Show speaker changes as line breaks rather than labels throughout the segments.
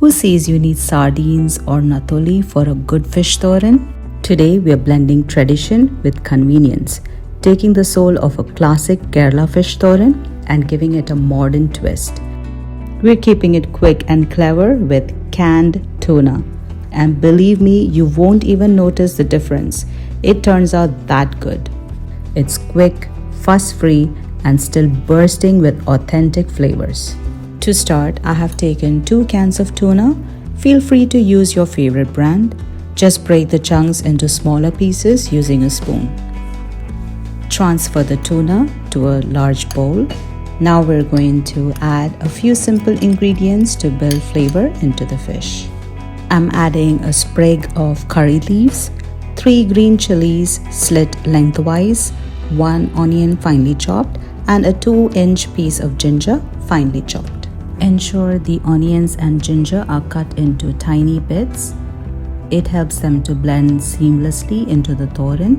Who says you need sardines or natoli for a good fish thorin? Today we are blending tradition with convenience, taking the soul of a classic Kerala fish thorin and giving it a modern twist. We're keeping it quick and clever with canned tuna. And believe me, you won't even notice the difference. It turns out that good. It's quick, fuss-free, and still bursting with authentic flavors. To start, I have taken 2 cans of tuna. Feel free to use your favorite brand. Just break the chunks into smaller pieces using a spoon. Transfer the tuna to a large bowl. Now we're going to add a few simple ingredients to build flavor into the fish. I'm adding a sprig of curry leaves, 3 green chilies slit lengthwise, 1 onion finely chopped, and a 2-inch piece of ginger finely chopped. Ensure the onions and ginger are cut into tiny bits. It helps them to blend seamlessly into the thorin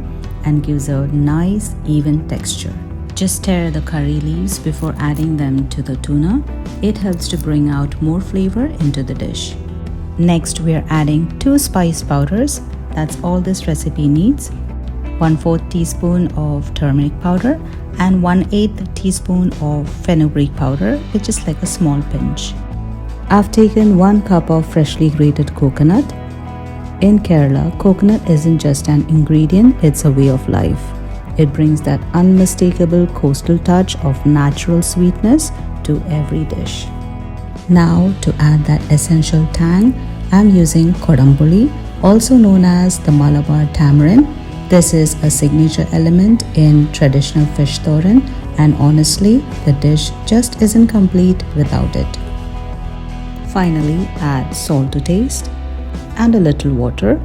and gives a nice, even texture. Just stir the curry leaves before adding them to the tuna. It helps to bring out more flavor into the dish. Next, we are adding 2 spice powders. That's all this recipe needs. 1/4 teaspoon of turmeric powder and 1/8 teaspoon of fenugreek powder, which is like a small pinch. I've taken 1 cup of freshly grated coconut. In Kerala, coconut isn't just an ingredient, it's a way of life. It brings that unmistakable coastal touch of natural sweetness to every dish. Now, to add that essential tang, I'm using kodambuli, also known as the Malabar tamarind. This is a signature element in traditional fish thorin, and honestly, the dish just isn't complete without it. Finally, add salt to taste and a little water,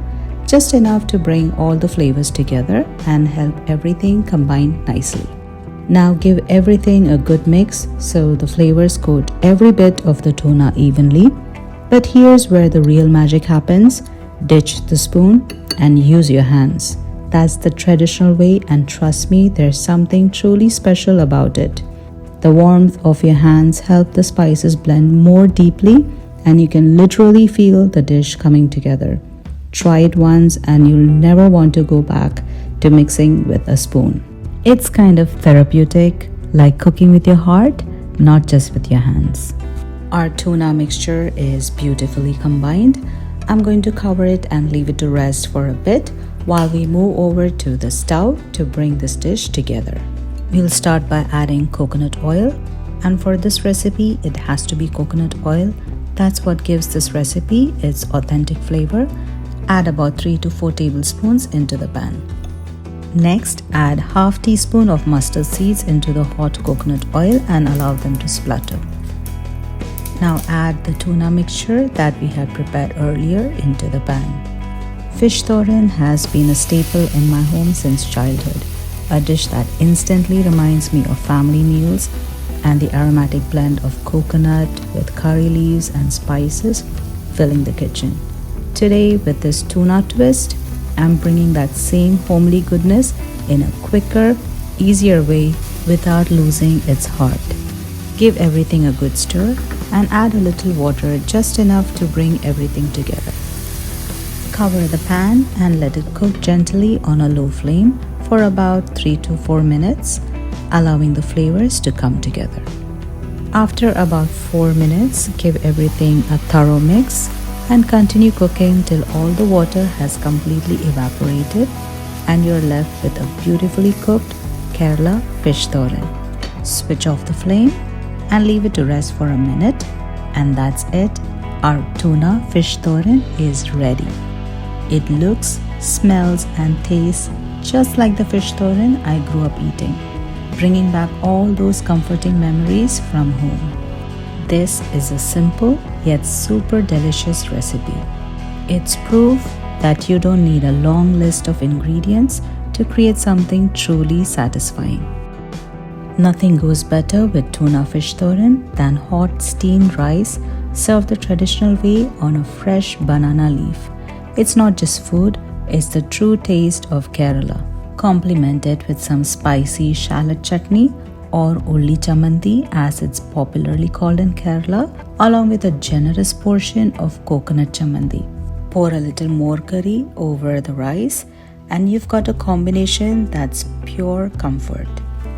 just enough to bring all the flavors together and help everything combine nicely. Now give everything a good mix so the flavors coat every bit of the tuna evenly. But here's where the real magic happens. Ditch the spoon and use your hands. That's the traditional way, and trust me, there's something truly special about it. The warmth of your hands help the spices blend more deeply, and you can literally feel the dish coming together. Try it once and you'll never want to go back to mixing with a spoon. It's kind of therapeutic, like cooking with your heart, not just with your hands. Our tuna mixture is beautifully combined. I'm going to cover it and leave it to rest for a bit while we move over to the stove to bring this dish together. We'll start by adding coconut oil, and for this recipe, it has to be coconut oil. That's what gives this recipe its authentic flavor. Add about 3 to 4 tablespoons into the pan. Next, add half teaspoon of mustard seeds into the hot coconut oil and allow them to splutter. Now add the tuna mixture that we had prepared earlier into the pan. Fish thorin has been a staple in my home since childhood, a dish that instantly reminds me of family meals and the aromatic blend of coconut with curry leaves and spices filling the kitchen. Today, with this tuna twist, I'm bringing that same homely goodness in a quicker, easier way without losing its heart. Give everything a good stir and add a little water, just enough to bring everything together. Cover the pan and let it cook gently on a low flame for about 3 to 4 minutes, allowing the flavors to come together. After about 4 minutes, give everything a thorough mix and continue cooking till all the water has completely evaporated and you're left with a beautifully cooked Kerala fish thorin. Switch off the flame and leave it to rest for a minute, and that's it. Our tuna fish thorin is ready. It looks, smells and tastes just like the fish thorin I grew up eating, bringing back all those comforting memories from home. This is a simple yet super delicious recipe. It's proof that you don't need a long list of ingredients to create something truly satisfying. Nothing goes better with tuna fish thorin than hot steamed rice served the traditional way on a fresh banana leaf. It's not just food, it's the true taste of Kerala. Complement it with some spicy shallot chutney or Ulli Chamandi as it's popularly called in Kerala, along with a generous portion of coconut chamandi. Pour a little more curry over the rice and you've got a combination that's pure comfort.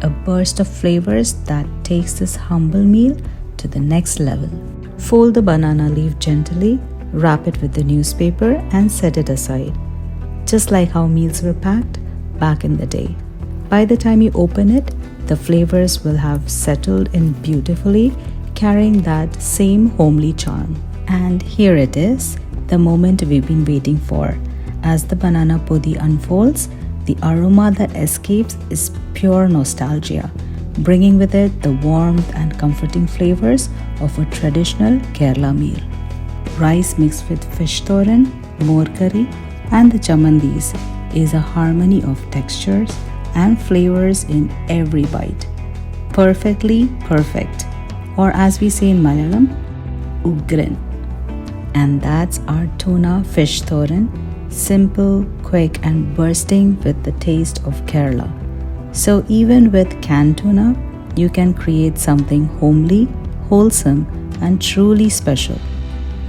A burst of flavors that takes this humble meal to the next level. Fold the banana leaf gently, wrap it with the newspaper and set it aside. Just like how meals were packed back in the day. By the time you open it, the flavors will have settled in beautifully, carrying that same homely charm. And here it is, the moment we've been waiting for. As the banana podi unfolds, the aroma that escapes is pure nostalgia, bringing with it the warmth and comforting flavors of a traditional Kerala meal. Rice mixed with fish thorin, more curry, and the chamandis is a harmony of textures and flavors in every bite. Perfectly perfect, or as we say in Malayalam, ugran. And that's our tuna fish thorin, simple, quick and bursting with the taste of Kerala. So even with canned tuna, you can create something homely, wholesome and truly special.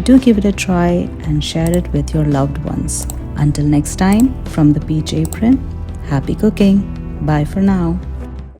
Do give it a try and share it with your loved ones. Until next time, from the Peach Apron, happy cooking. Bye for now.